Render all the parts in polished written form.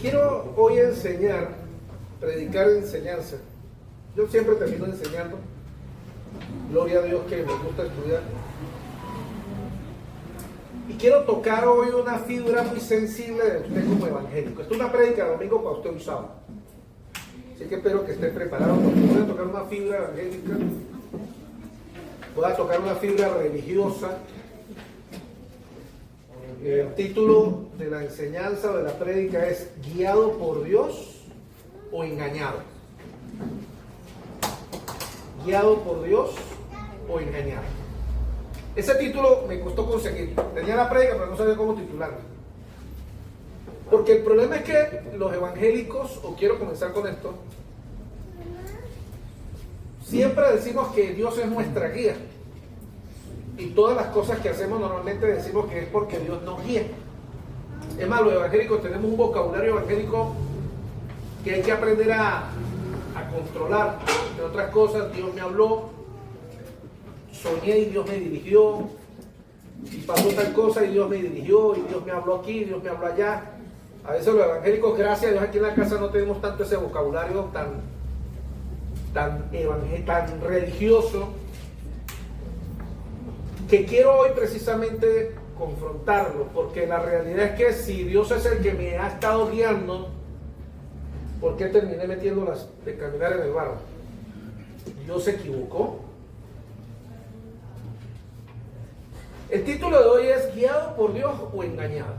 Quiero hoy enseñar, predicar enseñanza. Yo siempre termino enseñando. Gloria a Dios que me gusta estudiar. Y quiero tocar hoy una fibra muy sensible de usted como evangélico. Esto es una prédica de domingo para usted hoy sábado. Así que espero que esté preparado porque voy a tocar una fibra evangélica. Voy a tocar una fibra religiosa. El título de la enseñanza o de la prédica es ¿guiado por Dios o engañado? ¿Guiado por Dios o engañado? Ese título me costó conseguir. Tenía la prédica pero no sabía cómo titularla. Porque el problema es que los evangélicos, o quiero comenzar con esto, siempre decimos que Dios es nuestra guía. Y todas las cosas que hacemos normalmente decimos que es porque Dios nos guía. Es más, los evangélicos tenemos un vocabulario evangélico que hay que aprender a controlar. Entre otras cosas, Dios me habló, soñé y Dios me dirigió, y pasó tal cosa y Dios me dirigió, y Dios me habló aquí, y Dios me habló allá. A veces los evangélicos, gracias a Dios, aquí en la casa no tenemos tanto ese vocabulario tan religioso, que quiero hoy precisamente confrontarlo, porque la realidad es que si Dios es el que me ha estado guiando, ¿por qué terminé metiéndolas de caminar en el barro? ¿Dios se equivocó? El título de hoy es ¿guiado por Dios o engañado?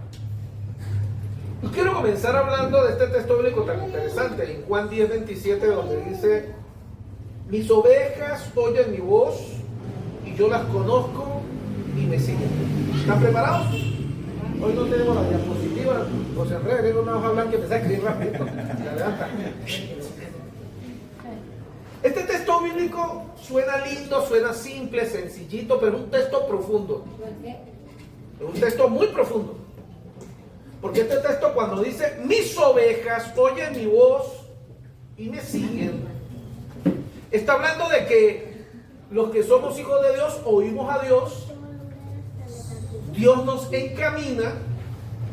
Y quiero comenzar hablando de este texto bíblico tan interesante, en Juan 10:27, donde dice: mis ovejas oyen mi voz y yo las conozco y me siguen. ¿Están preparados? Hoy no tenemos la diapositiva. José Andrés, viene una hoja blanca que empecé a escribir rápido. La levanta. Este texto bíblico suena lindo, suena simple, sencillito, pero es un texto profundo. Es un texto muy profundo. Porque este texto, cuando dice mis ovejas oyen mi voz y me siguen, está hablando de que los que somos hijos de Dios oímos a Dios, Dios nos encamina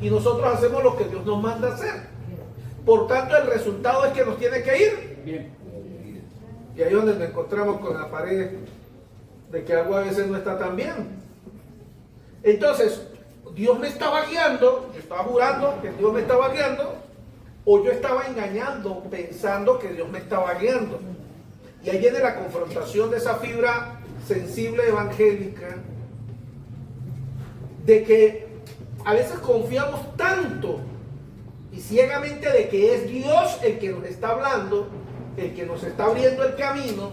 y nosotros hacemos lo que Dios nos manda hacer. Por tanto, el resultado es que nos tiene que ir bien. Y ahí es donde nos encontramos con la pared de que algo a veces no está tan bien. Entonces, Dios me estaba guiando, yo estaba jurando que Dios me estaba guiando, o yo estaba engañando pensando que Dios me estaba guiando. Y ahí viene la confrontación de esa fibra sensible evangélica, de que a veces confiamos tanto y ciegamente de que es Dios el que nos está hablando, el que nos está abriendo el camino,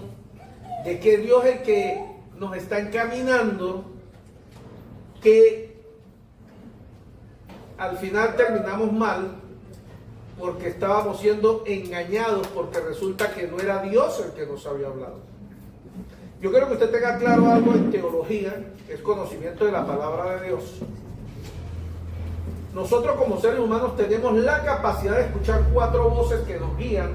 de que es Dios el que nos está encaminando, que al final terminamos mal porque estábamos siendo engañados, porque resulta que no era Dios el que nos había hablado. Yo quiero que usted tenga claro algo en teología, que es conocimiento de la palabra de Dios. Nosotros como seres humanos tenemos la capacidad de escuchar 4 voces que nos guían,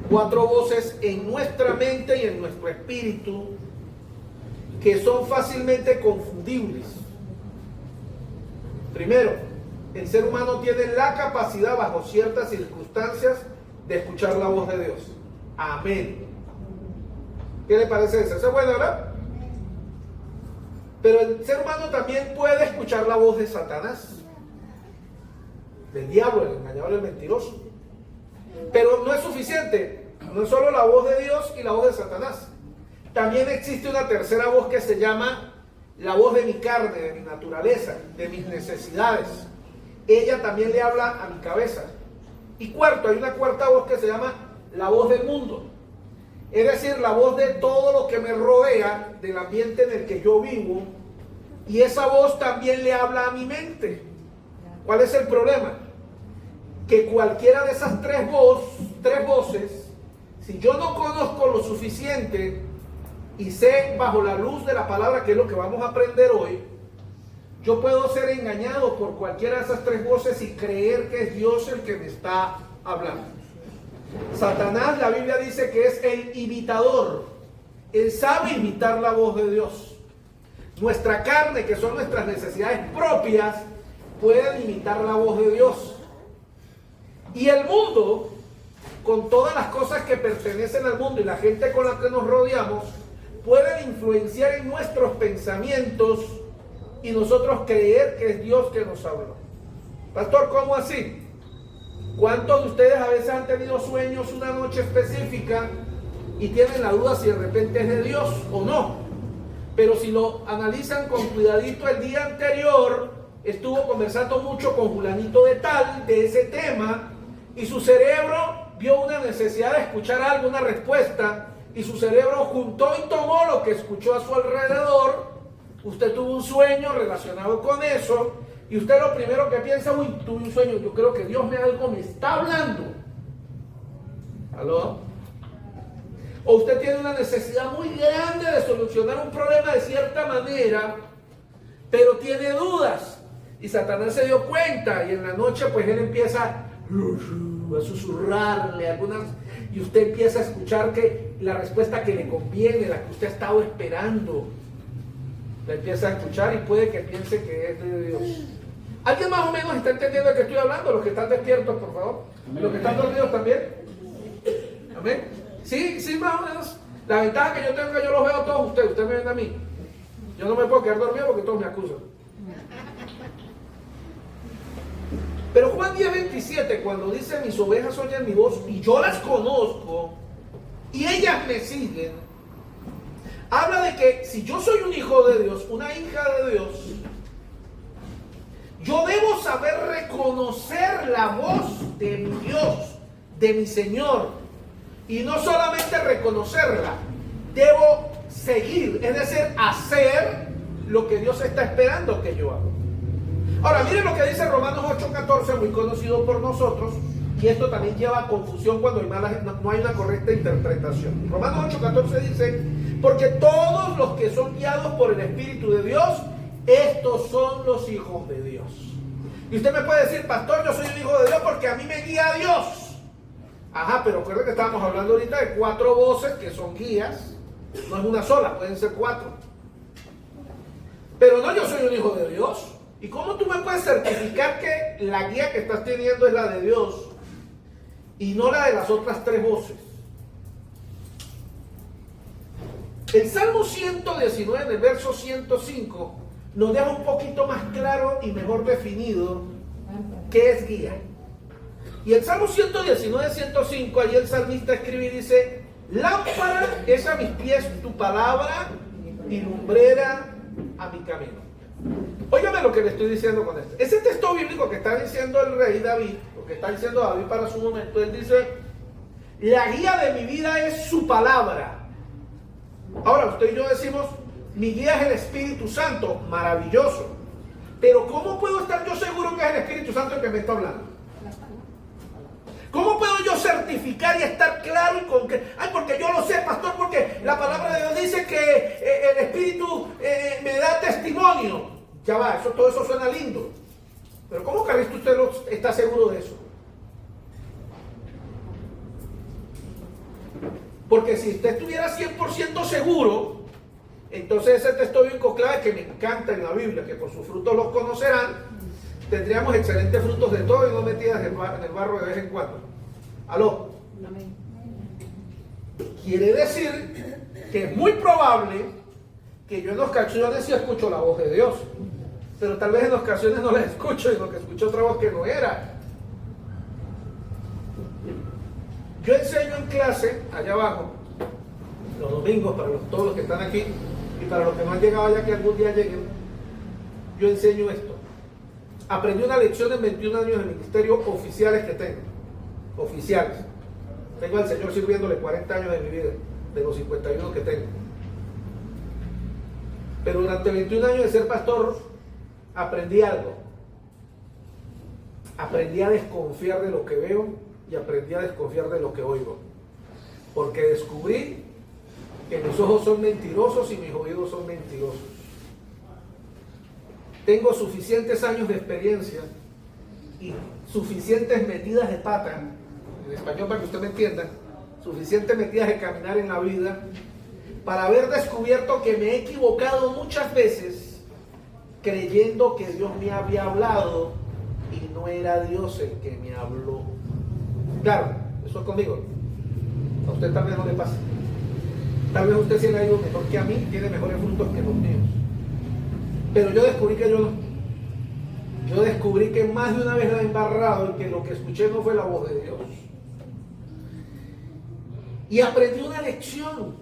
4 voces en nuestra mente y en nuestro espíritu, que son fácilmente confundibles. Primero, el ser humano tiene la capacidad bajo ciertas circunstancias de escuchar la voz de Dios. Amén. ¿Qué le parece eso? Eso es bueno, ¿verdad? Pero el ser humano también puede escuchar la voz de Satanás, del diablo, el engañador, el mentiroso. Pero no es suficiente. No es solo la voz de Dios y la voz de Satanás. También existe una tercera voz que se llama la voz de mi carne, de mi naturaleza, de mis necesidades. Ella también le habla a mi cabeza. Y cuarto, hay una cuarta voz que se llama la voz del mundo. Es decir, la voz de todo lo que me rodea, del ambiente en el que yo vivo. Y esa voz también le habla a mi mente. ¿Cuál es el problema? Que cualquiera de esas tres voces, si yo no conozco lo suficiente y sé bajo la luz de la palabra, que es lo que vamos a aprender hoy, yo puedo ser engañado por cualquiera de esas tres voces y creer que es Dios el que me está hablando. Satanás, la Biblia dice que es el imitador. Él sabe imitar la voz de Dios. Nuestra carne, que son nuestras necesidades propias, pueden imitar la voz de Dios. Y el mundo, con todas las cosas que pertenecen al mundo y la gente con la que nos rodeamos, pueden influenciar en nuestros pensamientos y nosotros creer que es Dios que nos habló. Pastor, ¿cómo así? ¿Cuántos de ustedes a veces han tenido sueños una noche específica y tienen la duda si de repente es de Dios o no? Pero si lo analizan con cuidadito, el día anterior estuvo conversando mucho con fulanito de tal, de ese tema, y su cerebro vio una necesidad de escuchar algo, una respuesta, y su cerebro juntó y tomó lo que escuchó a su alrededor. Usted tuvo un sueño relacionado con eso, y usted lo primero que piensa, uy, tuve un sueño, yo creo que Dios algo me está hablando. ¿Aló? O usted tiene una necesidad muy grande de solucionar un problema de cierta manera, pero tiene dudas. Y Satanás se dio cuenta, y en la noche pues él empieza a susurrarle algunas, y usted empieza a escuchar que la respuesta que le conviene, la que usted ha estado esperando, la empieza a escuchar y puede que piense que es de Dios. ¿Alguien más o menos está entendiendo de qué estoy hablando? Los que están despiertos, por favor. Amén. Los que están dormidos también. Amén. Sí, más o menos. La ventaja que yo tengo es que yo los veo a todos ustedes. Ustedes me ven a mí. Yo no me puedo quedar dormido porque todos me acusan. Pero Juan 10:27, cuando dice: mis ovejas oyen mi voz y yo las conozco y ellas me siguen, habla de que si yo soy un hijo de Dios, una hija de Dios, yo debo saber reconocer la voz de mi Dios, de mi Señor, y no solamente reconocerla, debo seguir, es decir, hacer lo que Dios está esperando que yo haga. Ahora, miren lo que dice Romanos 8:14, muy conocido por nosotros, y esto también lleva a confusión cuando no hay una correcta interpretación. Romanos 8:14 dice: porque todos los que son guiados por el Espíritu de Dios, estos son los hijos de Dios. Y usted me puede decir: pastor, yo soy un hijo de Dios porque a mí me guía Dios. Ajá, pero recuerden que estábamos hablando ahorita de 4 voces que son guías. No es una sola, pueden ser 4. Pero no, yo soy un hijo de Dios. ¿Y cómo tú me puedes certificar que la guía que estás teniendo es la de Dios y no la de las otras 3 voces? El Salmo 119, en el verso 105, nos deja un poquito más claro y mejor definido qué es guía. Y el Salmo 119, 105, allí el salmista escribe y dice: lámpara es a mis pies tu palabra y lumbrera a mi camino. Óigame lo que le estoy diciendo con esto. Ese texto bíblico que está diciendo el rey David, lo que está diciendo David para su momento, él dice: la guía de mi vida es su palabra. Ahora, usted y yo decimos: mi guía es el Espíritu Santo. Maravilloso. Pero ¿cómo puedo estar yo seguro que es el Espíritu Santo el que me está hablando? ¿Cómo puedo yo certificar y estar claro y con que, porque yo lo sé, pastor, porque la palabra de Dios dice que el Espíritu me da testimonio? Ya va, todo eso suena lindo. Pero ¿cómo que usted está seguro de eso? Porque si usted estuviera 100% seguro, entonces ese texto bíblico clave que me encanta en la Biblia, que por sus frutos los conocerán, tendríamos excelentes frutos de todo y no metidas en el barro de vez en cuando. ¿Aló? Amén. Quiere decir que es muy probable que yo en ocasiones sí escucho la voz de Dios, pero tal vez en ocasiones no la escucho, sino que escucho otra voz que no era. Yo enseño en clase, allá abajo, los domingos, para todos los que están aquí, y para los que no han llegado ya que algún día lleguen, yo enseño esto. Aprendí una lección en 21 años de ministerio oficiales que tengo. Oficiales. Tengo al Señor sirviéndole 40 años de mi vida, de los 51 que tengo. Pero durante 21 años de ser pastor, aprendí algo. Aprendí a desconfiar de lo que veo y aprendí a desconfiar de lo que oigo. Porque descubrí que mis ojos son mentirosos y mis oídos son mentirosos. Tengo suficientes años de experiencia y suficientes metidas de pata, en español para que usted me entienda, suficientes metidas de caminar en la vida, para haber descubierto que me he equivocado muchas veces creyendo que Dios me había hablado y no era Dios el que me habló. Claro, eso es conmigo. A usted tal vez no le pasa. Tal vez usted sí le ha ido mejor que a mí, tiene mejores frutos que los míos. Pero yo descubrí que yo no. Yo descubrí que más de una vez la he embarrado y que lo que escuché no fue la voz de Dios. Y aprendí una lección.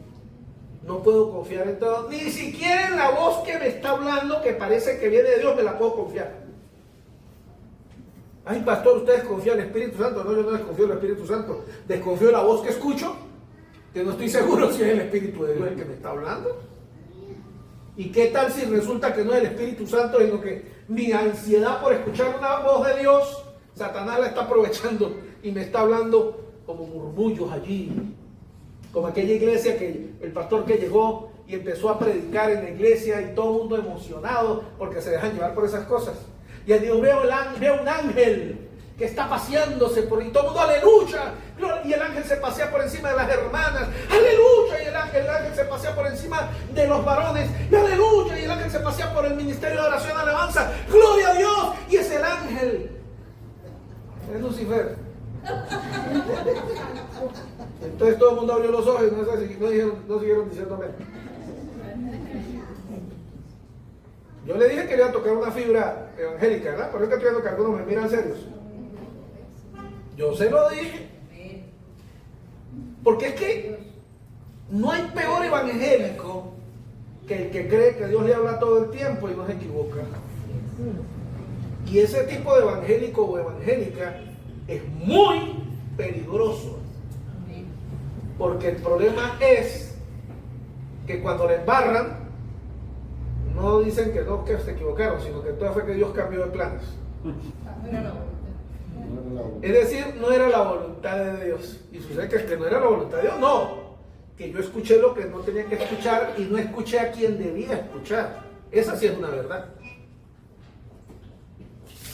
No puedo confiar en todo, ni siquiera en la voz que me está hablando, que parece que viene de Dios, me la puedo confiar. Ay, pastor, ¿usted desconfía del Espíritu Santo? No, yo no desconfío del Espíritu Santo. Desconfío de la voz que escucho, que no estoy seguro si es el Espíritu de Dios el que me está hablando. ¿Y qué tal si resulta que no es el Espíritu Santo, sino que mi ansiedad por escuchar una voz de Dios, Satanás la está aprovechando y me está hablando como murmullos allí? Como aquella iglesia que el pastor que llegó y empezó a predicar en la iglesia y todo el mundo emocionado porque se dejan llevar por esas cosas. Y él dijo, veo un ángel que está paseándose por y todo el mundo, aleluya. Y el ángel se pasea por encima de las hermanas, aleluya. Y el ángel se pasea por encima de los varones, y aleluya. Y el ángel se pasea por el ministerio de oración, alabanza, gloria a Dios. Y es el ángel, es Lucifer. Entonces todo el mundo abrió los ojos y no siguieron diciéndome. Yo le dije que iba a tocar una fibra evangélica, ¿verdad? Por eso estoy viendo que algunos me miran serios. Yo se lo dije. Porque es que no hay peor evangélico que el que cree que Dios le habla todo el tiempo y no se equivoca. Y ese tipo de evangélico o evangélica es muy peligroso. Porque el problema es que cuando le embarran, no dicen que no, que se equivocaron, sino que todo fue que Dios cambió de planes. Es decir, no era la voluntad de Dios. Y sucede que no era la voluntad de Dios, no. Que yo escuché lo que no tenía que escuchar y no escuché a quien debía escuchar. Esa sí es una verdad.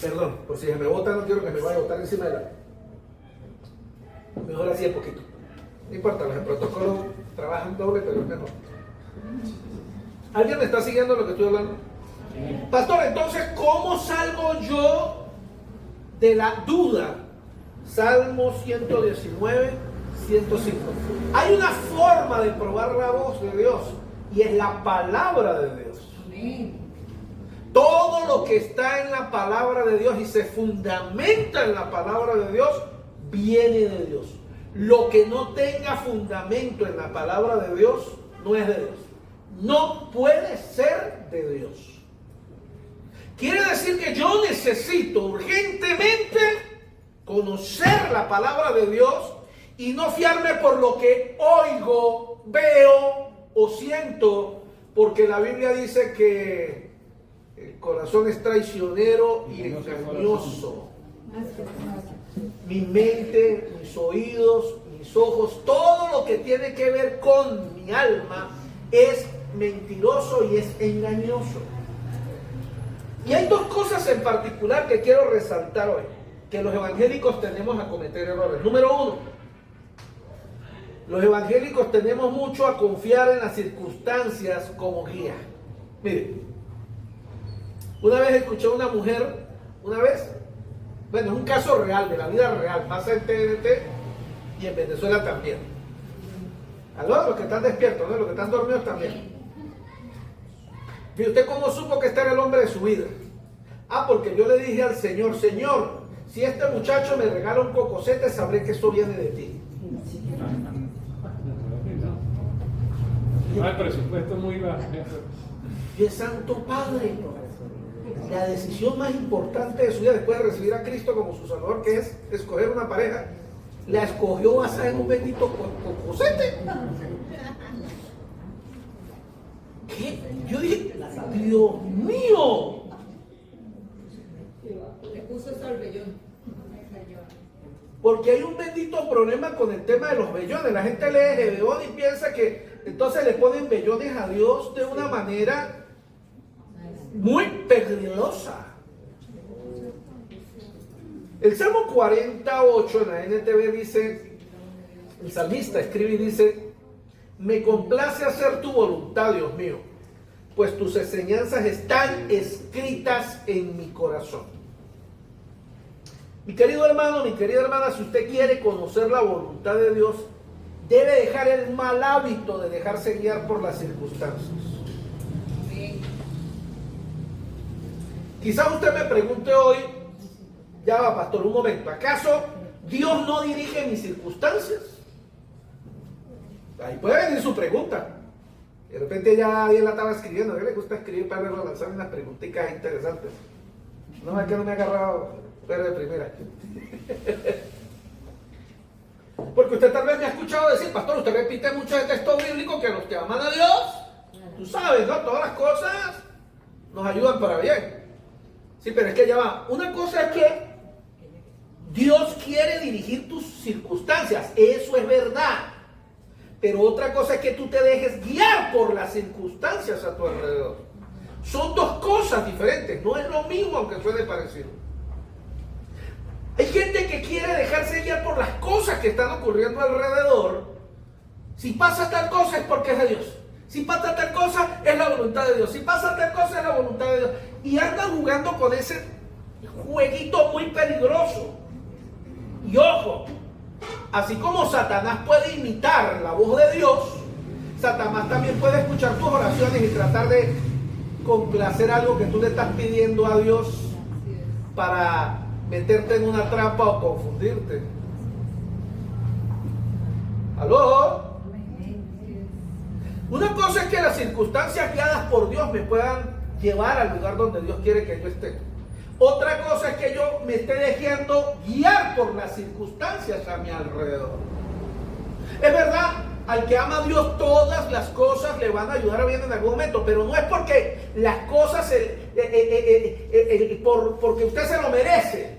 Perdón, por si se me bota, no quiero que me vaya a botar encima de la... Mejor así es poquito. No importa, los protocolos trabajan doble, pero es mejor. ¿Alguien me está siguiendo lo que estoy hablando? Pastor, entonces, ¿cómo salgo yo de la duda? Salmo 119, 105. Hay una forma de probar la voz de Dios y es la palabra de Dios. Todo lo que está en la palabra de Dios y se fundamenta en la palabra de Dios, viene de Dios. Lo que no tenga fundamento en la palabra de Dios, no es de Dios. No puede ser de Dios. Quiere decir que yo necesito urgentemente conocer la palabra de Dios y no fiarme por lo que oigo, veo o siento, porque la Biblia dice que el corazón es traicionero y engañoso. Mi mente, mis oídos, mis ojos, todo lo que tiene que ver con mi alma es mentiroso y es engañoso. Y hay dos cosas en particular que quiero resaltar hoy, que los evangélicos tenemos a cometer errores. Número uno, los evangélicos tenemos mucho a confiar en las circunstancias como guía. Mire, una vez escuché a una mujer, bueno, es un caso real, de la vida real, pasa en TNT y en Venezuela también. A los que están despiertos, ¿no? Los que están dormidos también. ¿Y usted cómo supo que este era el hombre de su vida? Porque yo le dije al Señor, Señor, si este muchacho me regala un cocosete, sabré que eso viene de ti. El presupuesto muy bajo. Y es Santo Padre. La decisión más importante de su vida después de recibir a Cristo como su Salvador, que es escoger una pareja, la escogió basada en un bendito cocosete. ¿Qué? Yo dije, Dios mío. Le puso eso al vellón. Porque hay un bendito problema con el tema de los vellones. La gente lee Gedeón y piensa que entonces le ponen vellones a Dios de una manera muy peligrosa. El Salmo 48 en la NTV dice, el salmista escribe y dice, me complace hacer tu voluntad, Dios mío, pues tus enseñanzas están escritas en mi corazón. Mi querido hermano, mi querida hermana, si usted quiere conocer la voluntad de Dios, debe dejar el mal hábito de dejarse guiar por las circunstancias. Quizás usted me pregunte hoy, ya va, pastor, un momento, ¿acaso Dios no dirige mis circunstancias? Ahí puede venir su pregunta. De repente ya alguien la estaba escribiendo. A mí le gusta escribir para lanzar unas preguntitas interesantes. No es que no me ha agarrado pero de primera. Porque usted tal vez me ha escuchado decir, pastor, usted repite mucho de texto bíblico que los que aman a Dios, tú sabes, ¿no? Todas las cosas nos ayudan para bien. Sí, pero es que ya va. Una cosa es que Dios quiere dirigir tus circunstancias, eso es verdad. Pero otra cosa es que tú te dejes guiar por las circunstancias a tu alrededor. Son dos cosas diferentes, no es lo mismo aunque suene parecido. Hay gente que quiere dejarse guiar por las cosas que están ocurriendo alrededor. Si pasa tal cosa es porque es de Dios. Si pasa tal cosa es la voluntad de Dios. Si pasa tal cosa es la voluntad de Dios. Y andan jugando con ese jueguito muy peligroso. Y ojo, así como Satanás puede imitar la voz de Dios, Satanás también puede escuchar tus oraciones y tratar de complacer algo que tú le estás pidiendo a Dios para meterte en una trampa o confundirte. ¿Aló? Una cosa es que las circunstancias guiadas por Dios me puedan llevar al lugar donde Dios quiere que yo esté. Otra cosa es que yo me esté dejando guiar por las circunstancias a mi alrededor. Es verdad, al que ama a Dios todas las cosas le van a ayudar a bien en algún momento, pero no es porque las cosas, porque usted se lo merece.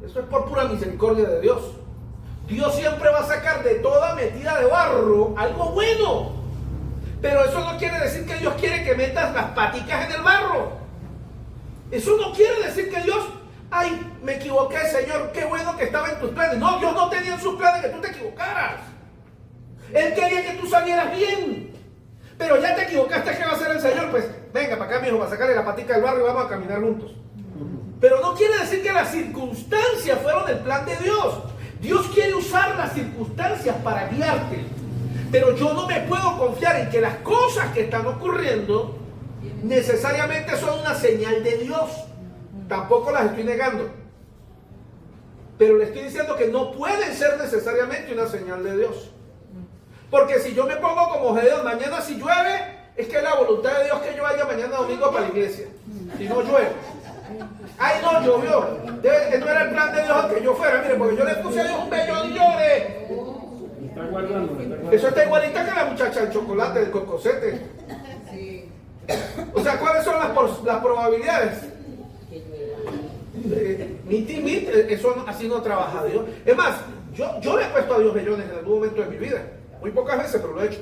Eso es por pura misericordia de Dios. Dios siempre va a sacar de toda metida de barro algo bueno. Pero eso no quiere decir que Dios quiere que metas las paticas en el barro. Eso no quiere decir que Dios, ay, me equivoqué, Señor, qué bueno que estaba en tus planes. No, Dios no tenía en sus planes que tú te equivocaras. Él quería que tú salieras bien. Pero ya te equivocaste, ¿qué va a hacer el Señor? Pues venga para acá, mi hijo, para sacarle la patica del barro y vamos a caminar juntos. Pero no quiere decir que las circunstancias fueron el plan de Dios. Dios quiere usar las circunstancias para guiarte. Pero yo no me puedo confiar en que las cosas que están ocurriendo necesariamente son una señal de Dios. Tampoco las estoy negando. Pero le estoy diciendo que no pueden ser necesariamente una señal de Dios. Porque si yo me pongo como Gedeón, mañana si llueve, es que es la voluntad de Dios que yo vaya mañana domingo para la iglesia. Si no llueve. Ay, no, llovió. No era el plan de Dios que yo fuera. Mire, porque yo le puse a Dios un vellón y lloré. Está guardando. Eso está igualita que la muchacha del chocolate, del cocosete. Sí. O sea, ¿cuáles son las probabilidades? Eso así no trabaja Dios. Es más, yo le he puesto a Dios vellones en algún momento de mi vida. Muy pocas veces, pero lo he hecho.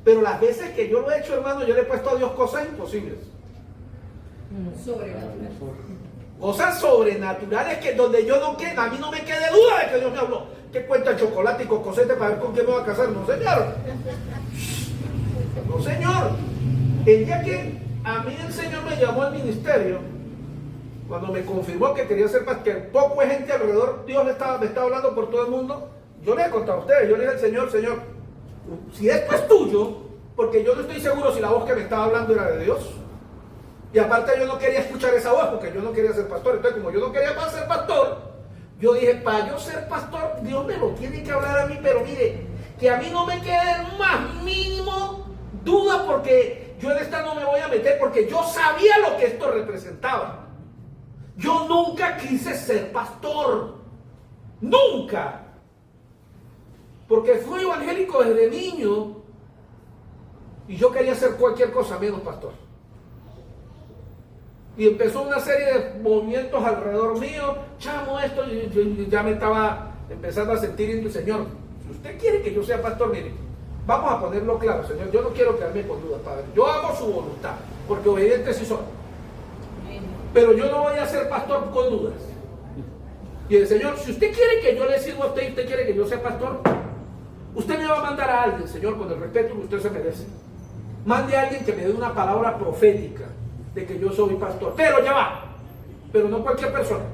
Pero las veces que yo lo he hecho, hermano, yo le he puesto a Dios cosas imposibles. Sobrenatural. Cosas sobrenaturales que donde yo no quede, a mí no me quede duda de que Dios me habló. ¿Qué cuenta chocolate y cocosete para ver con quién me voy a casar? No, señor. No, señor. El día que a mí el Señor me llamó al ministerio, cuando me confirmó que quería ser pastor, que poco es gente alrededor, Dios me estaba hablando por todo el mundo, yo le he contado a ustedes, yo le dije al Señor, Señor, si esto es tuyo, porque yo no estoy seguro si la voz que me estaba hablando era de Dios. Y aparte yo no quería escuchar esa voz porque yo no quería ser pastor. Entonces como yo no quería ser pastor, yo dije, para yo ser pastor, Dios me lo tiene que hablar a mí, pero mire, que a mí no me quede el más mínimo duda porque yo en esta no me voy a meter porque yo sabía lo que esto representaba. Yo nunca quise ser pastor. Nunca. Porque fui evangélico desde niño y yo quería hacer cualquier cosa menos pastor. Y empezó una serie de movimientos alrededor mío, chamo esto, y ya me estaba empezando a sentir, Señor, si usted quiere que yo sea pastor, mire, vamos a ponerlo claro, Señor, yo no quiero quedarme con dudas, Padre, yo hago su voluntad, porque obediente sí soy, pero yo no voy a ser pastor con dudas. Y el Señor, si usted quiere que yo le sirva a usted y usted quiere que yo sea pastor, usted me va a mandar a alguien, Señor, con el respeto que usted se merece. Mande a alguien que me dé una palabra profética de que yo soy pastor, pero ya va, pero no cualquier persona.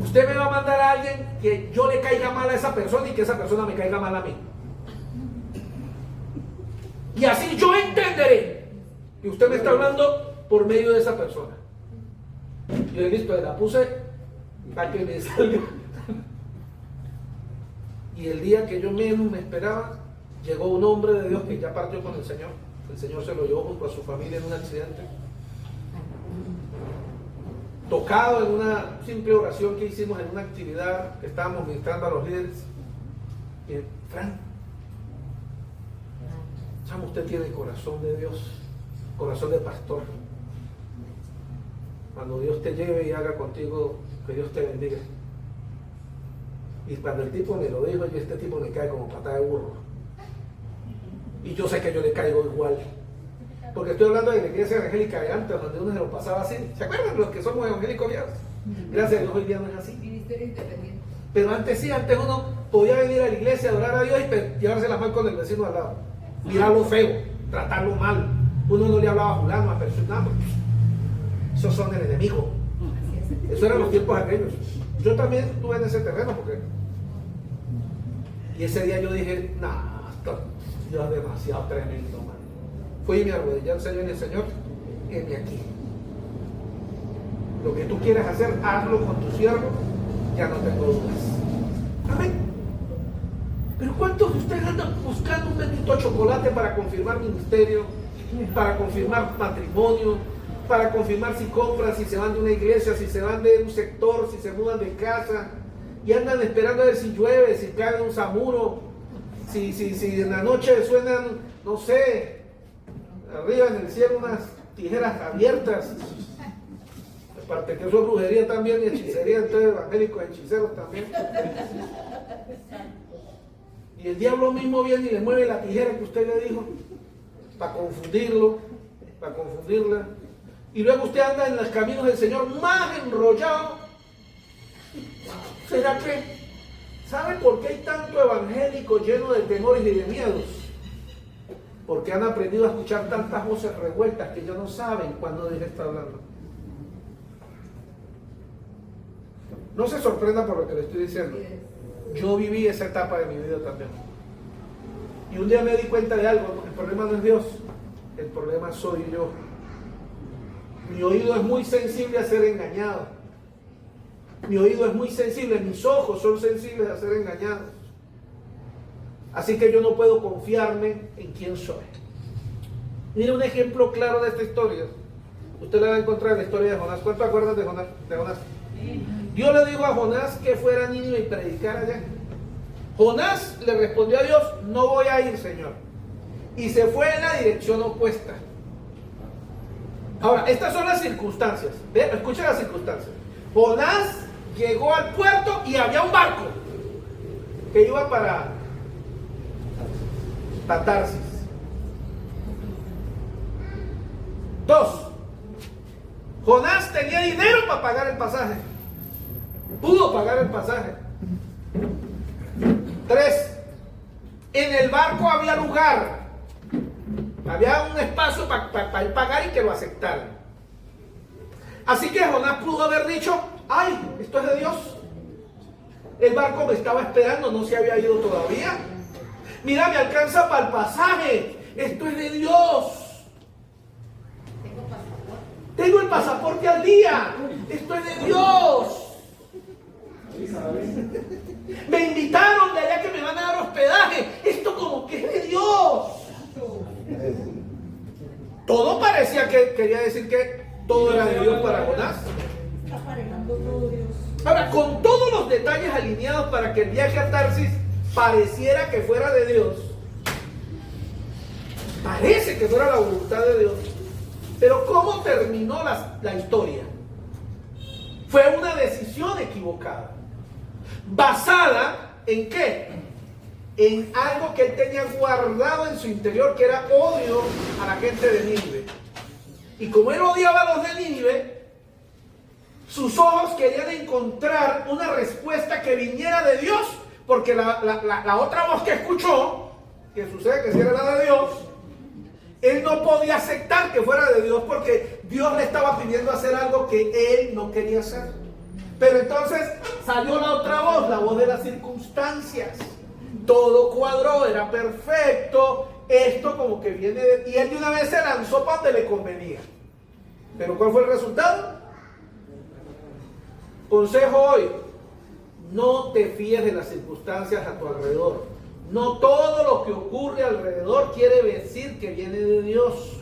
Usted me va a mandar a alguien que yo le caiga mal a esa persona y que esa persona me caiga mal a mí. Y así yo entenderé que usted me está hablando por medio de esa persona. Y yo listo, la puse para que me salga. Y el día que yo menos me esperaba, llegó un hombre de Dios que ya partió con el Señor. El Señor se lo llevó junto a su familia en un accidente. Tocado en una simple oración que hicimos en una actividad que estábamos ministrando a los líderes. Y Frank, chamo, usted tiene el corazón de Dios, corazón de pastor. Cuando Dios te lleve y haga contigo, que Dios te bendiga. Y cuando el tipo me lo dijo, yo este tipo me cae como patada de burro. Y yo sé que yo le caigo igual. Porque estoy hablando de la iglesia evangélica de antes, donde uno se lo pasaba así. ¿Se acuerdan los que somos evangélicos viejos? Gracias a Dios, hoy día no es así. Ministerio independiente. Pero antes sí, antes uno podía venir a la iglesia, adorar a Dios y llevarse la mano con el vecino al lado. Mirarlo feo, tratarlo mal. Uno no le hablaba a fulano, a persona. Esos son el enemigo. Eso eran los tiempos aquellos. Yo también estuve en ese terreno porque... Y ese día yo dije, nah, esto es demasiado tremendo, man. Fui y me arrodillé al Señor y el Señor, heme aquí. Lo que tú quieras hacer, hazlo con tu siervo, ya no tengo dudas. Amén. Pero ¿cuántos de ustedes andan buscando un bendito chocolate para confirmar ministerio, para confirmar matrimonio, para confirmar si compran, si se van de una iglesia, si se van de un sector, si se mudan de casa, y andan esperando a ver si llueve, si cae un zamuro, si en la noche suenan, no sé, arriba en el cielo unas tijeras abiertas? Aparte que eso es brujería también y hechicería, entonces evangélicos hechiceros también. Y el diablo mismo viene y le mueve la tijera que usted le dijo para confundirlo, para confundirla. Y luego usted anda en los caminos del Señor más enrollado. ¿Será que sabe por qué hay tanto evangélico lleno de temores y de miedos? Porque han aprendido a escuchar tantas voces revueltas que ya no saben cuándo Dios está hablando. No se sorprenda por lo que le estoy diciendo. Yo viví esa etapa de mi vida también. Y un día me di cuenta de algo. El problema no es Dios, el problema soy yo. Mi oído es muy sensible a ser engañado. Mi oído es muy sensible, mis ojos son sensibles a ser engañados. Así que yo no puedo confiarme en quién soy. Mire un ejemplo claro de esta historia. Usted la va a encontrar en la historia de Jonás. ¿Cuánto acuerdan de Jonás? Dios le dijo a Jonás que fuera a Nínive y predicara allá. Jonás le respondió a Dios, no voy a ir, Señor. Y se fue en la dirección opuesta. Ahora, estas son las circunstancias. Escuchen las circunstancias. Jonás llegó al puerto y había un barco que iba para Tarsis. 2. Jonás tenía dinero para pagar el pasaje. Pudo pagar el pasaje. 3. En el barco había lugar. Había un espacio para él pagar y que lo aceptaran. Así que Jonás pudo haber dicho, ay, esto es de Dios. El barco me estaba esperando, no se había ido todavía. Mira, me alcanza para el pasaje. Esto es de Dios. Tengo el pasaporte al día. Esto es de Dios. Me invitaron de allá que me van a dar hospedaje. Esto como que es de Dios. Todo parecía que quería decir que todo era de Dios para Jonás. Ahora, con todos los detalles alineados para que el viaje a Tarsis pareciera que fuera de Dios, parece que fuera la voluntad de Dios, pero ¿cómo terminó la historia? Fue una decisión equivocada. ¿Basada en qué? En algo que él tenía guardado en su interior, que era odio a la gente de Nínive. Y como él odiaba a los de Nínive, sus ojos querían encontrar una respuesta que viniera de Dios, porque la otra voz que escuchó, que sucede que si era la de Dios, él no podía aceptar que fuera de Dios, porque Dios le estaba pidiendo hacer algo que él no quería hacer. Pero entonces salió la otra voz, la voz de las circunstancias. Todo cuadró, era perfecto. Esto como que viene de... Y él de una vez se lanzó para donde le convenía. Pero ¿cuál fue el resultado? Consejo hoy: no te fíes de las circunstancias a tu alrededor. No todo lo que ocurre alrededor quiere decir que viene de Dios.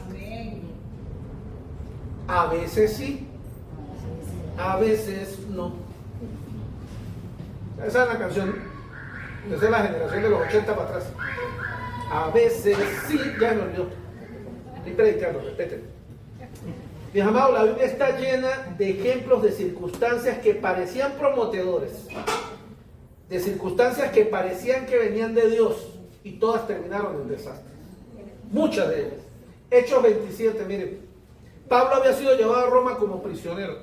A veces sí, a veces no. Esa es la canción, esa es la generación de los 80 para atrás. A veces sí, ya me olvidó. Estoy predicando, respeten. Mis amados, la Biblia está llena de ejemplos de circunstancias que parecían prometedores, de circunstancias que parecían que venían de Dios, y todas terminaron en desastre. Muchas de ellas. Hechos 27, miren. Pablo había sido llevado a Roma como prisionero.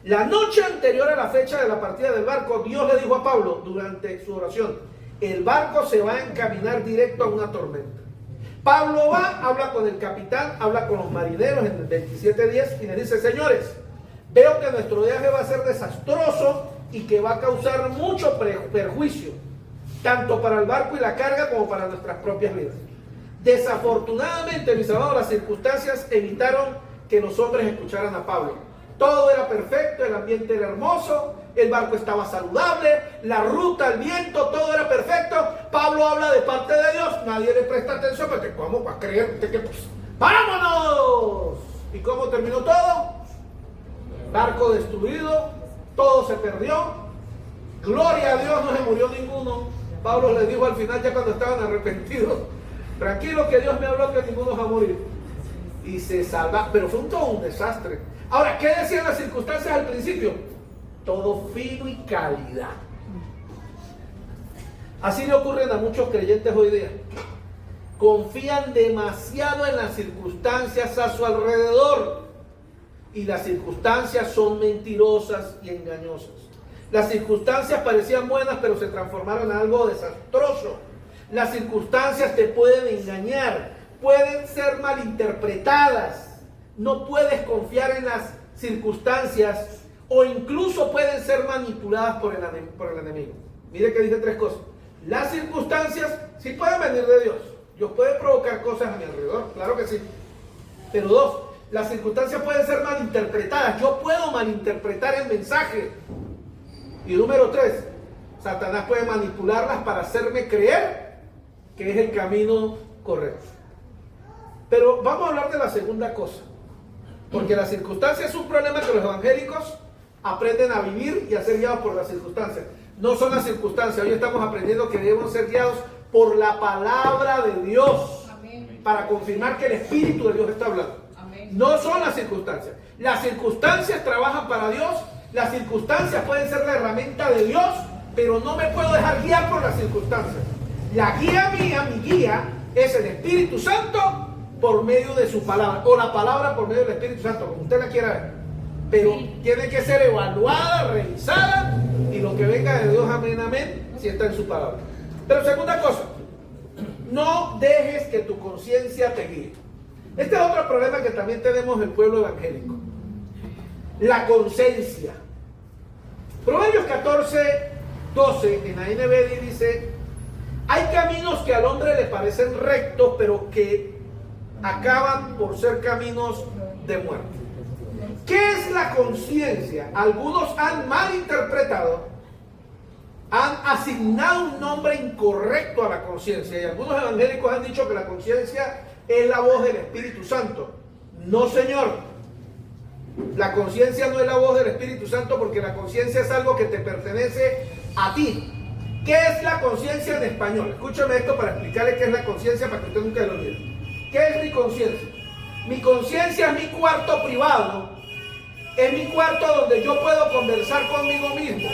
La noche anterior a la fecha de la partida del barco, Dios le dijo a Pablo durante su oración: el barco se va a encaminar directo a una tormenta. Pablo va, habla con el capitán, habla con los marineros en el 27:10 y le dice: señores, veo que nuestro viaje va a ser desastroso y que va a causar mucho perjuicio, tanto para el barco y la carga como para nuestras propias vidas. Desafortunadamente, mis amados, las circunstancias evitaron que los hombres escucharan a Pablo. Todo era perfecto, el ambiente era hermoso, el barco estaba saludable, la ruta, el viento, todo era perfecto. Pablo habla de parte de Dios, nadie le presta atención, porque ¿cómo va a creer usted que pues, ¡vámonos! ¿Y cómo terminó todo? Barco destruido, todo se perdió. Gloria a Dios, no se murió ninguno. Pablo les dijo al final, ya cuando estaban arrepentidos: tranquilo que Dios me habló que ninguno va a morir. Y se salva, pero fue todo un desastre. Ahora, ¿qué decían las circunstancias al principio? Todo fino y calidad. Así le ocurren a muchos creyentes hoy día. Confían demasiado en las circunstancias a su alrededor. Y las circunstancias son mentirosas y engañosas. Las circunstancias parecían buenas, pero se transformaron en algo desastroso. Las circunstancias te pueden engañar, pueden ser malinterpretadas. No puedes confiar en las circunstancias, o incluso pueden ser manipuladas por el enemigo. Mire que dije tres cosas. Las circunstancias sí pueden venir de Dios. Dios puede provocar cosas a mi alrededor, claro que sí. Pero dos, las circunstancias pueden ser malinterpretadas. Yo puedo malinterpretar el mensaje. Y número tres, Satanás puede manipularlas para hacerme creer que es el camino correcto. Pero vamos a hablar de la segunda cosa. Porque la circunstancia es un problema que los evangélicos aprenden a vivir y a ser guiados por las circunstancias. No son las circunstancias. Hoy estamos aprendiendo que debemos ser guiados por la palabra de Dios. Amén. Para confirmar que el Espíritu de Dios está hablando. Amén. No son las circunstancias. Las circunstancias trabajan para Dios. Las circunstancias pueden ser la herramienta de Dios, pero no me puedo dejar guiar por las circunstancias. La guía mía, mi guía, es el Espíritu Santo por medio de su palabra, o la palabra por medio del Espíritu Santo, como usted la quiera ver. Pero tiene que ser evaluada, revisada, y lo que venga de Dios, amén, amén, si está en su palabra. Pero segunda cosa, no dejes que tu conciencia te guíe. Este es otro problema que también tenemos en el pueblo evangélico. La conciencia. Proverbios 14:12 en la NBD dice: hay caminos que al hombre le parecen rectos, pero que acaban por ser caminos de muerte. ¿Qué es la conciencia? Algunos han malinterpretado, han asignado un nombre incorrecto a la conciencia, y algunos evangélicos han dicho que la conciencia es la voz del Espíritu Santo. No, señor. La conciencia no es la voz del Espíritu Santo, porque la conciencia es algo que te pertenece a ti. ¿Qué es la conciencia en español? Escúchame esto para explicarle qué es la conciencia, para que usted nunca lo olvide. ¿Qué es mi conciencia? Mi conciencia es mi cuarto privado. Es mi cuarto donde yo puedo conversar conmigo mismo.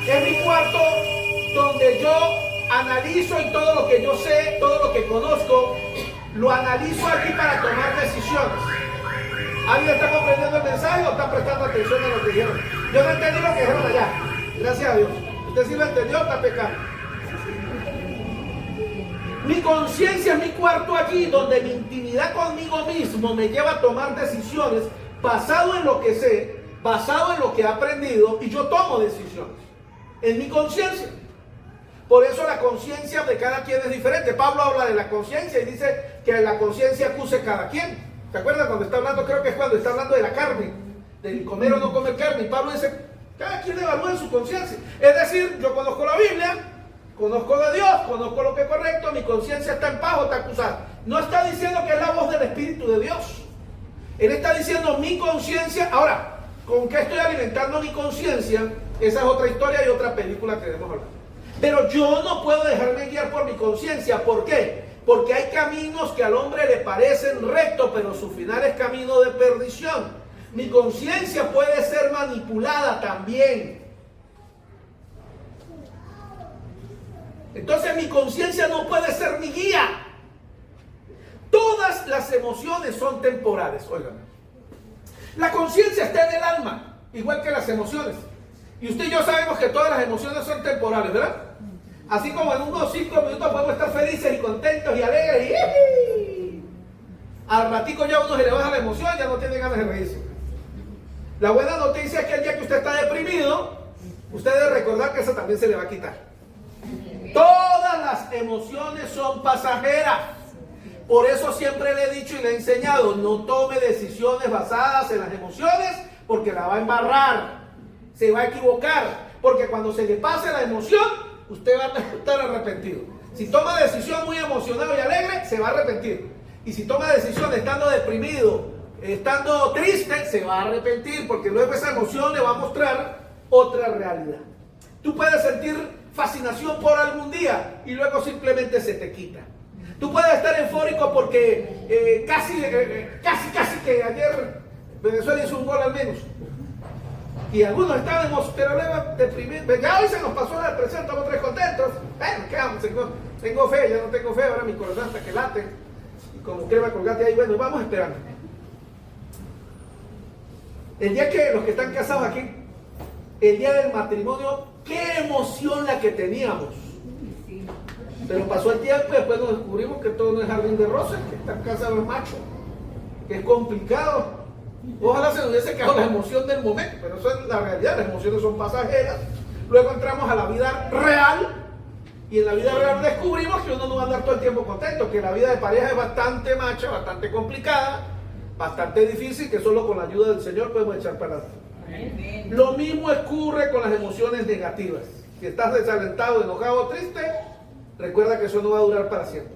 Es mi cuarto donde yo analizo, y todo lo que yo sé, todo lo que conozco, lo analizo aquí para tomar decisiones. ¿Alguien está comprendiendo el mensaje o está prestando atención a lo que dijeron? Yo no entendí lo que dijeron allá. Gracias a Dios. Usted sí lo entendió, está pecando. Mi conciencia es mi cuarto aquí, donde mi intimidad conmigo mismo me lleva a tomar decisiones basado en lo que sé, basado en lo que he aprendido y yo tomo decisiones en mi conciencia. Por eso la conciencia de cada quien es diferente. Pablo habla de la conciencia y dice que la conciencia acuse cada quien. ¿Se acuerdan cuando está hablando? Creo que es cuando está hablando de la carne, del comer o no comer carne. Y Pablo dice, cada quien evalúa en su conciencia. Es decir, yo conozco la Biblia, conozco de Dios, conozco lo que es correcto, mi conciencia está en paz o está acusada. No está diciendo que es la voz del Espíritu de Dios. Él está diciendo mi conciencia. Ahora, ¿con qué estoy alimentando mi conciencia? Esa es otra historia y otra película que debemos hablar. Pero yo no puedo dejarme guiar por mi conciencia. ¿Por qué? Porque hay caminos que al hombre le parecen rectos, pero su final es camino de perdición. Mi conciencia puede ser manipulada también. Entonces mi conciencia no puede ser mi guía. Todas las emociones son temporales. Oigan, la conciencia está en el alma, igual que las emociones. Y usted y yo sabemos que todas las emociones son temporales, ¿verdad? Así como en unos 5 minutos podemos estar felices y contentos y alegres y al ratico ya uno se le baja la emoción, ya no tiene ganas de reírse. La buena noticia es que el día que usted está deprimido, usted debe recordar que eso también se le va a quitar. Todas las emociones son pasajeras. Por eso siempre le he dicho y le he enseñado, no tome decisiones basadas en las emociones porque la va a embarrar, se va a equivocar, porque cuando se le pase la emoción, usted va a estar arrepentido. Si toma decisión muy emocionado y alegre, se va a arrepentir. Y si toma decisión estando deprimido, estando triste, se va a arrepentir, porque luego esa emoción le va a mostrar otra realidad. Tú puedes sentir fascinación por algún día y luego simplemente se te quita. Tú puedes estar eufórico porque casi que ayer Venezuela hizo un gol al menos. Y algunos estábamos, pero luego deprimidos. Ya hoy se nos pasó la depresión, estamos 3 contentos. Bueno, ¿qué vamos? Tengo fe, ya no tengo fe, ahora mi corazón hasta que late. Y como crema colgate ahí, bueno, vamos esperando. El día que los que están casados aquí, el día del matrimonio, qué emoción la que teníamos. Pero pasó el tiempo y después nos descubrimos que todo no es jardín de rosas, que estar casados es macho, que es complicado. Ojalá se nos hubiese quedado la emoción del momento, pero eso es la realidad, las emociones son pasajeras. Luego entramos a la vida real y en la vida real descubrimos que uno no va a andar todo el tiempo contento, que la vida de pareja es bastante macha, bastante complicada, bastante difícil, que solo con la ayuda del Señor podemos echar para adelante. Lo mismo ocurre con las emociones negativas. Si estás desalentado, enojado o triste, recuerda que eso no va a durar para siempre.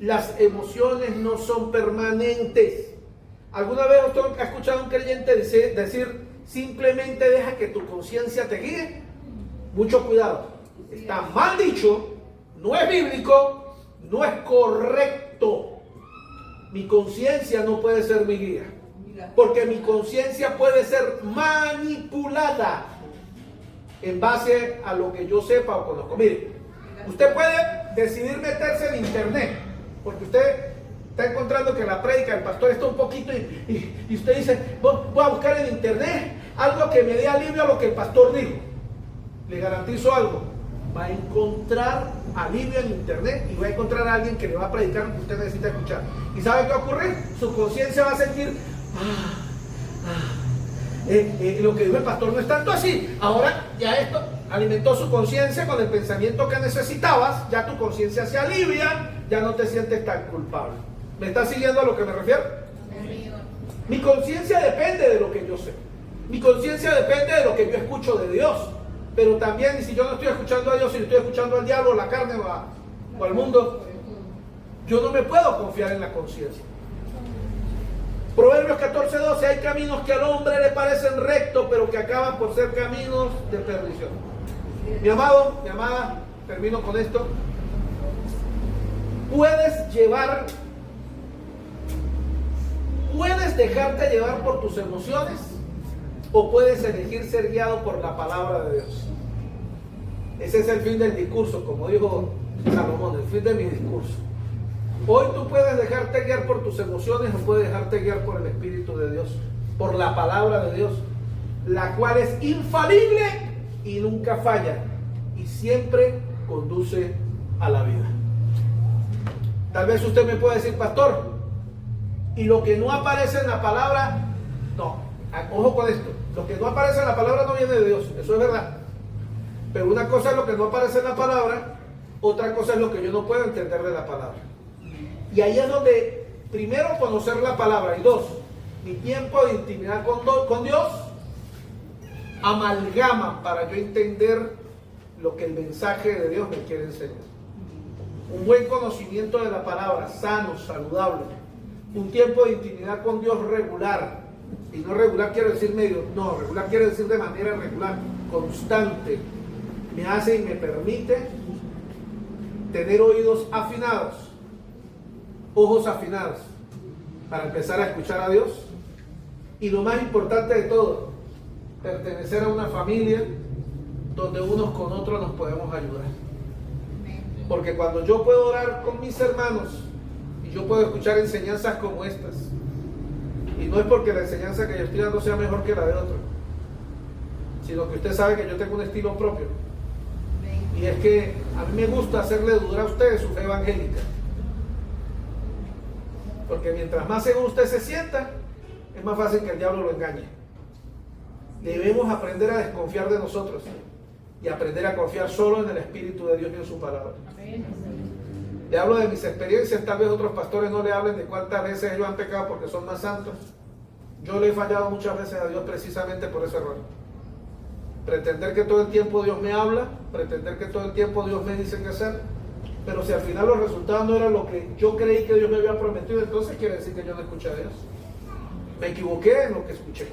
Las emociones no son permanentes. ¿Alguna vez usted ha escuchado a un creyente decir simplemente deja que tu conciencia te guíe? Mucho cuidado. Está mal dicho, no es bíblico, no es correcto. Mi conciencia no puede ser mi guía, porque mi conciencia puede ser manipulada en base a lo que yo sepa o conozco. Mire, usted puede decidir meterse en internet, porque usted está encontrando que la prédica del pastor está un poquito y usted dice, voy a buscar en internet algo que me dé alivio a lo que el pastor dijo. Le garantizo algo, va a encontrar alivio en internet y va a encontrar a alguien que le va a predicar lo que usted necesita escuchar. ¿Y sabe qué va a ocurrir? Su conciencia va a sentir, lo que dijo el pastor no es tanto así. Ahora ya esto alimentó su conciencia con el pensamiento que necesitabas, ya tu conciencia se alivia, ya no te sientes tan culpable. ¿Me estás siguiendo a lo que me refiero? Mi conciencia depende de lo que yo sé. Mi conciencia depende de lo que yo escucho de Dios. Pero también, si yo no estoy escuchando a Dios, si estoy escuchando al diablo, a la carne o al mundo, yo no me puedo confiar en la conciencia. Proverbios 14:12, hay caminos que al hombre le parecen rectos, pero que acaban por ser caminos de perdición. Mi amado, mi amada, termino con esto. Puedes dejarte llevar por tus emociones o puedes elegir ser guiado por la palabra de Dios. Ese es el fin del discurso, como dijo Salomón, el fin de mi discurso. Hoy tú puedes dejarte guiar por tus emociones o puedes dejarte guiar por el Espíritu de Dios, por la palabra de Dios, la cual es infalible y nunca falla y siempre conduce a la vida. Tal vez usted me pueda decir, pastor, y lo que no aparece en la palabra, no, ojo con esto, Lo que no aparece en la palabra no viene de Dios, eso es verdad. Pero una cosa es lo que no aparece en la palabra, otra cosa es lo que yo no puedo entender de la palabra. Y ahí es donde, primero, conocer la palabra, y dos, mi tiempo de intimidad con Dios amalgama para yo entender lo que el mensaje de Dios me quiere enseñar. Un buen conocimiento de la palabra, sano, saludable. Un tiempo de intimidad con Dios regular. Y no regular quiero decir medio, no, regular quiere decir de manera regular, constante. Me hace y me permite tener oídos afinados, ojos afinados, para empezar a escuchar a Dios. Y lo más importante de todo, pertenecer a una familia donde unos con otros nos podemos ayudar. Porque cuando yo puedo orar con mis hermanos y yo puedo escuchar enseñanzas como estas, y no es porque la enseñanza que yo estoy dando sea mejor que la de otro, sino que usted sabe que yo tengo un estilo propio, y es que a mí me gusta hacerle dudar a ustedes su fe evangélica, porque mientras más seguro usted se sienta, es más fácil que el diablo lo engañe. Debemos aprender a desconfiar de nosotros y aprender a confiar solo en el Espíritu de Dios y en su palabra. Le hablo de mis experiencias, tal vez otros pastores no le hablen de cuántas veces ellos han pecado porque son más santos. Yo le he fallado muchas veces a Dios precisamente por ese error. Pretender que todo el tiempo Dios me habla, pretender que todo el tiempo Dios me dice qué hacer, pero si al final los resultados no eran lo que yo creí que Dios me había prometido, entonces quiere decir que yo no escuché a Dios. Me equivoqué en lo que escuché.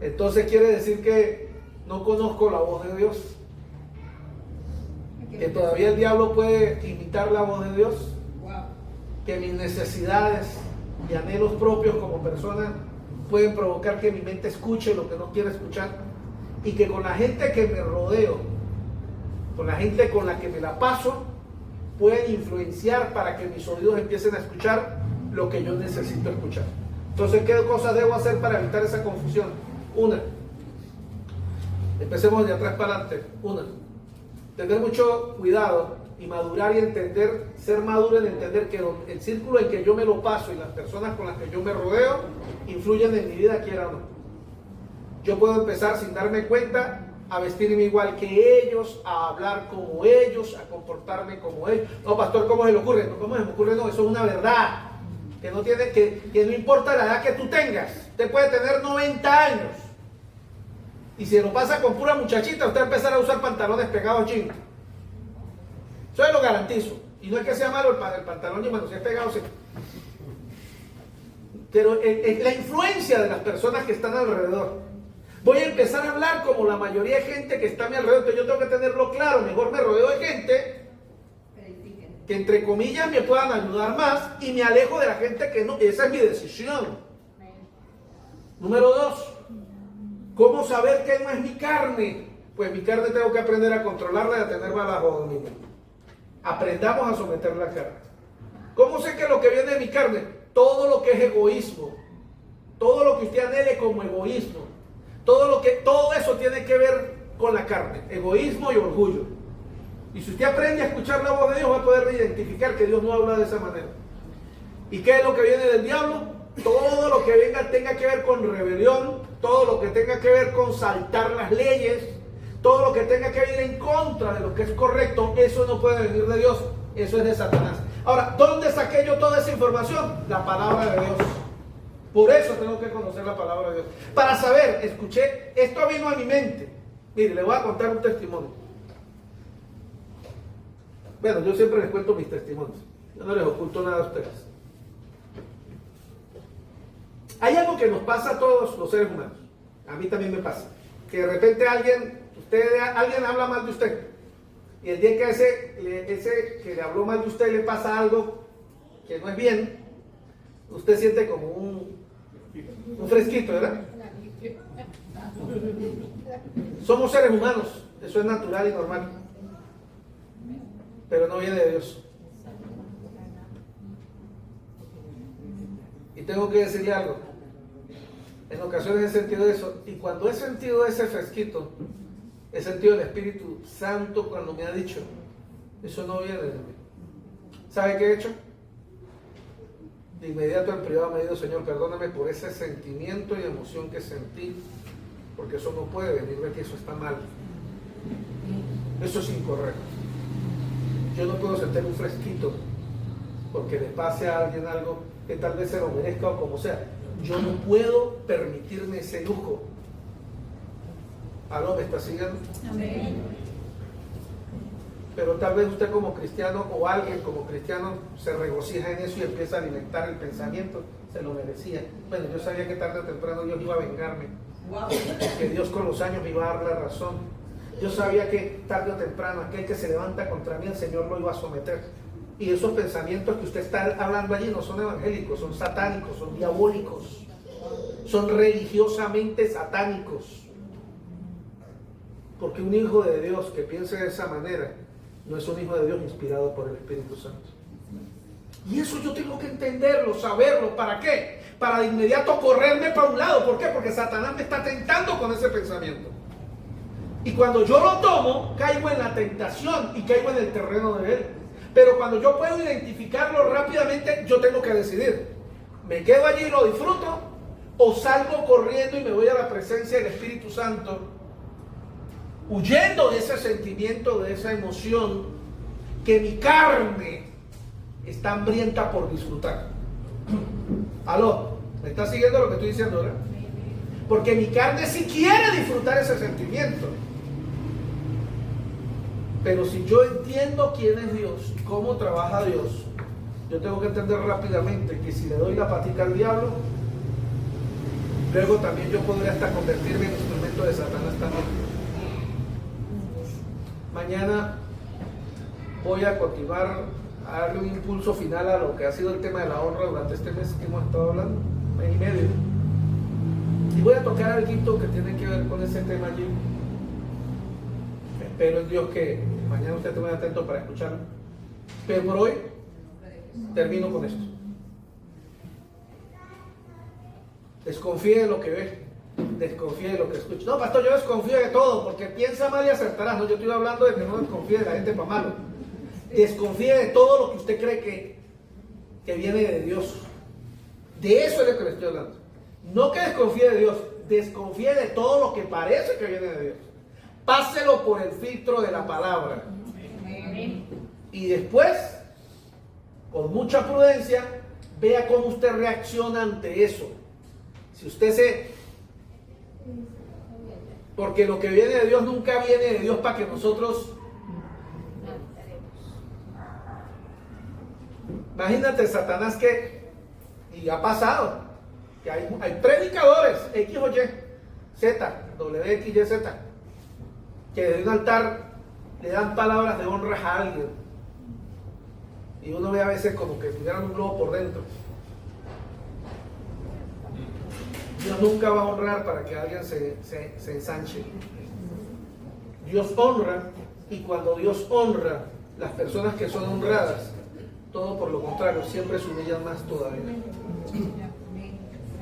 Entonces quiere decir que no conozco la voz de Dios. Que todavía el diablo puede imitar la voz de Dios. Que mis necesidades y anhelos propios como persona pueden provocar que mi mente escuche lo que no quiere escuchar. Y que con la gente que me rodeo, con la gente con la que me la paso, pueden influenciar para que mis oídos empiecen a escuchar lo que yo necesito escuchar. Entonces, ¿qué cosas debo hacer para evitar esa confusión? Una, empecemos de atrás para adelante. Una, tener mucho cuidado y madurar y entender, ser maduro en entender que el círculo en que yo me lo paso y las personas con las que yo me rodeo influyen en mi vida, quiera o no. Yo puedo empezar sin darme cuenta a vestirme igual que ellos, a hablar como ellos, a comportarme como ellos. No, pastor, ¿cómo se le ocurre? No, ¿cómo se me ocurre? No, eso es una verdad. Que no tiene, que no importa la edad que tú tengas. Usted puede tener 90 años. Y si lo pasa con pura muchachita, usted va a empezar a usar pantalones pegados chinos. Eso lo garantizo. Y no es que sea malo el pantalón, ni bueno, si es pegado, sí. Pero la influencia de las personas que están alrededor. Voy a empezar a hablar como la mayoría de gente que está a mi alrededor, pero yo tengo que tenerlo claro. Mejor me rodeo de gente que entre comillas me puedan ayudar más y me alejo de la gente que no. Esa es mi decisión. Número 2, ¿cómo saber que no es mi carne? Pues mi carne tengo que aprender a controlarla y a tenerla bajo dominio. Aprendamos a someter la carne. ¿Cómo sé que lo que viene de mi carne? Todo lo que es egoísmo, todo lo que usted anhele como egoísmo, todo eso tiene que ver con la carne, egoísmo y orgullo. Y si usted aprende a escuchar la voz de Dios, va a poder identificar que Dios no habla de esa manera. ¿Y qué es lo que viene del diablo? Todo lo que tenga que ver con rebelión, todo lo que tenga que ver con saltar las leyes, todo lo que tenga que ir en contra de lo que es correcto, eso no puede venir de Dios, eso es de Satanás. Ahora, ¿dónde saqué yo toda esa información? La palabra de Dios. Por eso tengo que conocer la palabra de Dios. Para saber, escuché, esto vino a mi mente. Mire, le voy a contar un testimonio. Bueno, yo siempre les cuento mis testimonios. Yo no les oculto nada a ustedes. Hay algo que nos pasa a todos los seres humanos. A mí también me pasa. Que de repente alguien habla mal de usted. Y el día que ese que le habló mal de usted le pasa algo que no es bien, usted siente como un fresquito, ¿verdad? Somos seres humanos. Eso es natural y normal. Pero no viene de Dios. Y tengo que decirle algo. En ocasiones he sentido eso. Y cuando he sentido ese fresquito, he sentido el Espíritu Santo cuando me ha dicho, eso no viene de mí. ¿Sabe qué he hecho? De inmediato en privado me dijo: Señor, perdóname por ese sentimiento y emoción que sentí, porque eso no puede venir de que eso está mal. Eso es incorrecto. Yo no puedo sentir un fresquito porque le pase a alguien algo que tal vez se lo merezca o como sea. Yo no puedo permitirme ese lujo. ¿Aló, me está siguiendo? Amén. Pero tal vez usted como cristiano o alguien como cristiano se regocija en eso y empieza a alimentar el pensamiento. Se lo merecía. Bueno, yo sabía que tarde o temprano Dios iba a vengarme. Que Dios con los años me iba a dar la razón. Yo sabía que tarde o temprano aquel que se levanta contra mí, el Señor lo iba a someter. Y esos pensamientos que usted está hablando allí no son evangélicos, son satánicos, son diabólicos, son religiosamente satánicos. Porque un hijo de Dios que piense de esa manera no es un hijo de Dios inspirado por el Espíritu Santo. Y eso yo tengo que entenderlo, saberlo. ¿Para qué? Para de inmediato correrme para un lado. ¿Por qué? Porque Satanás me está tentando con ese pensamiento. Y cuando yo lo tomo, caigo en la tentación y caigo en el terreno de él. Pero cuando yo puedo identificarlo rápidamente, yo tengo que decidir. ¿Me quedo allí y lo disfruto? ¿O salgo corriendo y me voy a la presencia del Espíritu Santo, huyendo de ese sentimiento, de esa emoción que mi carne está hambrienta por disfrutar? ¿Aló? ¿Me está siguiendo lo que estoy diciendo ahora? Porque mi carne sí quiere disfrutar ese sentimiento. Pero si yo entiendo quién es Dios y cómo trabaja Dios, yo tengo que entender rápidamente que si le doy la patica al diablo, luego también yo podría hasta convertirme en instrumento de Satanás también. Mañana voy a continuar a darle un impulso final a lo que ha sido el tema de la honra durante este mes que hemos estado hablando, mes y medio. Y voy a tocar algo que tiene que ver con ese tema allí. Espero en Dios que mañana usted esté muy atento para escucharlo. Pero por hoy termino con esto. Desconfíe de lo que ve, desconfíe de lo que escucha. No, pastor, yo desconfío de todo, porque piensa mal y acertarás. No, yo estoy hablando de que no desconfíe de la gente para malo. Desconfíe de todo lo que usted cree que viene de Dios. De eso es lo que le estoy hablando. No que desconfíe de Dios, desconfíe de todo lo que parece que viene de Dios. Páselo por el filtro de la palabra. Y después, con mucha prudencia, vea cómo usted reacciona ante eso. Si usted porque lo que viene de Dios nunca viene de Dios para que nosotros... Imagínate, Satanás, y ha pasado, que hay predicadores, X o Y, Z, W, X, Y, Z, que desde un altar le dan palabras de honra a alguien. Y uno ve a veces como que tuvieran un globo por dentro. Dios nunca va a honrar para que alguien se ensanche. Dios honra, y cuando Dios honra, las personas que son honradas, todo por lo contrario, siempre se humillan más todavía.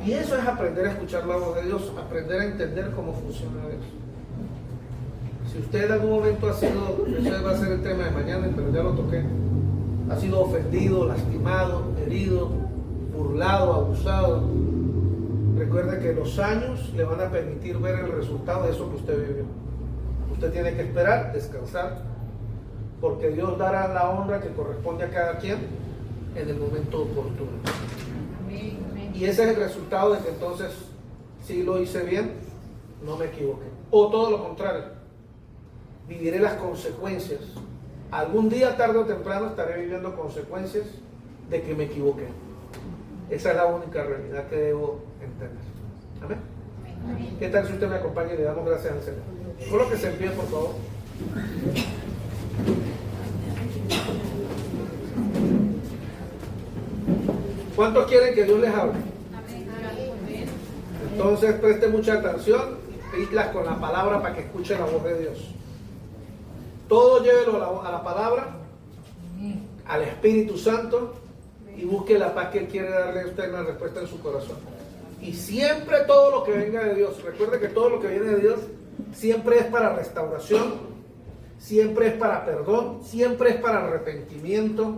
Y eso es aprender a escuchar la voz de Dios, aprender a entender cómo funciona Dios. Si usted en algún momento ha sido, ese va a ser el tema de mañana, pero ya lo toqué, ha sido ofendido, lastimado, herido, burlado, abusado, recuerde que los años le van a permitir ver el resultado de eso que usted vivió. Usted tiene que esperar, descansar, porque Dios dará la honra que corresponde a cada quien en el momento oportuno. Y ese es el resultado de que entonces, si lo hice bien, no me equivoqué. O todo lo contrario, viviré las consecuencias. Algún día, tarde o temprano, estaré viviendo consecuencias de que me equivoqué. Esa es la única realidad que debo entender. Amén. ¿Qué tal si usted me acompaña y le damos gracias al Señor? Solo que se envíe, por favor. ¿Cuántos quieren que Dios les hable? Entonces preste mucha atención y pídela con la palabra para que escuche la voz de Dios. Todo llévelo a la palabra, al Espíritu Santo, y busque la paz que Él quiere darle a usted una respuesta en su corazón. Y siempre todo lo que venga de Dios, recuerde que todo lo que viene de Dios siempre es para restauración, siempre es para perdón, siempre es para arrepentimiento.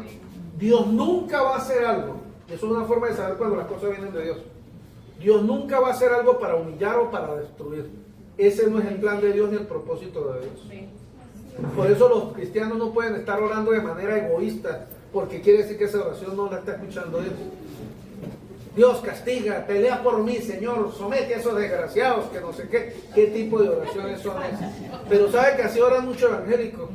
Dios nunca va a hacer algo Eso es una forma de saber cuando las cosas vienen de Dios. Dios nunca va a hacer algo para humillar o para destruir. Ese no es el plan de Dios ni el propósito de Dios. Por eso los cristianos no pueden estar orando de manera egoísta, porque quiere decir que esa oración no la está escuchando Dios. Dios castiga, pelea por mí, Señor, somete a esos desgraciados, que no sé qué tipo de oraciones son esas. Pero sabe que así oran muchos evangélicos.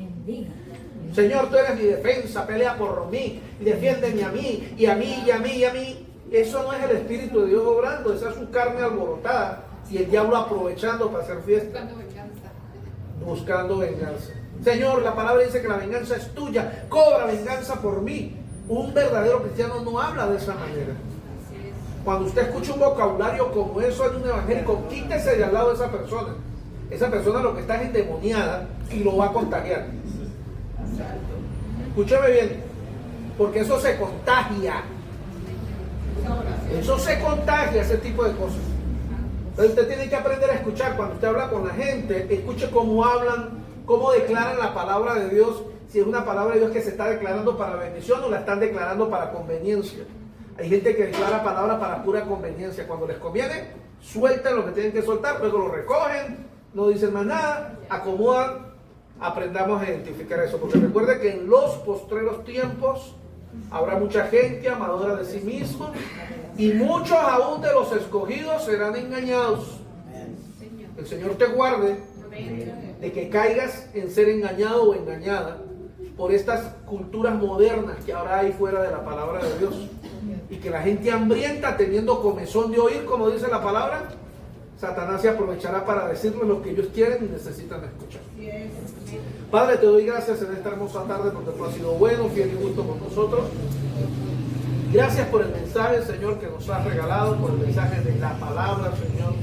Señor, tú eres mi defensa, pelea por mí, y defiéndeme a mí, y a mí, y a mí, y a mí. Eso no es el Espíritu de Dios obrando, esa es su carne alborotada, y el diablo aprovechando para hacer fiesta. Buscando venganza. Señor, la palabra dice que la venganza es tuya, cobra venganza por mí. Un verdadero cristiano no habla de esa manera. Cuando usted escucha un vocabulario como eso en un evangélico, quítese de al lado de esa persona. Esa persona lo que está es endemoniada y lo va a contagiar. Escúcheme bien, porque eso se contagia. Eso se contagia, ese tipo de cosas. Entonces usted tiene que aprender a escuchar. Cuando usted habla con la gente, escuche cómo hablan, cómo declaran la palabra de Dios. Si es una palabra de Dios que se está declarando para bendición o la están declarando para conveniencia. Hay gente que declara palabra para pura conveniencia. Cuando les conviene, sueltan lo que tienen que soltar, luego lo recogen, no dicen más nada, acomodan. Aprendamos a identificar eso, porque recuerde que en los postreros tiempos habrá mucha gente amadora de sí misma y muchos aún de los escogidos serán engañados. El Señor te guarde de que caigas en ser engañado o engañada por estas culturas modernas que ahora hay fuera de la palabra de Dios, y que la gente hambrienta, teniendo comezón de oír, como dice la palabra, Satanás se aprovechará para decirles lo que ellos quieren y necesitan escuchar. Padre, te doy gracias en esta hermosa tarde porque tú has sido bueno, fiel y justo con nosotros. Gracias por el mensaje, Señor, que nos has regalado, por el mensaje de la palabra, Señor.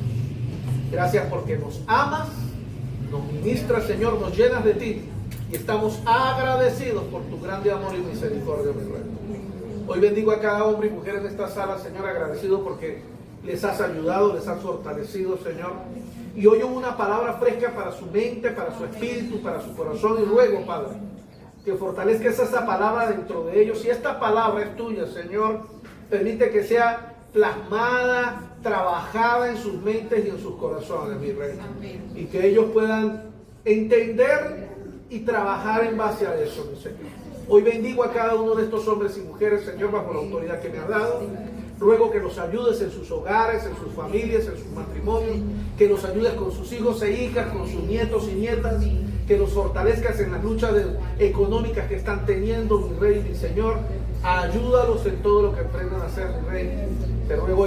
Gracias porque nos amas, nos ministras, Señor, nos llenas de ti y estamos agradecidos por tu grande amor y misericordia, mi Rey. Hoy bendigo a cada hombre y mujer en esta sala, Señor, agradecido porque les has ayudado, les has fortalecido, Señor. Y hoy hubo una palabra fresca para su mente, para su espíritu, para su corazón. Y ruego, Padre, que fortalezcas esa palabra dentro de ellos. Si esta palabra es tuya, Señor, permite que sea plasmada, trabajada en sus mentes y en sus corazones, mi Rey. Y que ellos puedan entender y trabajar en base a eso, mi Señor. Hoy bendigo a cada uno de estos hombres y mujeres, Señor, bajo la autoridad que me has dado. Ruego que los ayudes en sus hogares, en sus familias, en sus matrimonios, que los ayudes con sus hijos e hijas, con sus nietos y nietas, que los fortalezcas en las luchas económicas que están teniendo, mi Rey y mi Señor. Ayúdalos en todo lo que emprendan a hacer, mi Rey. Te ruego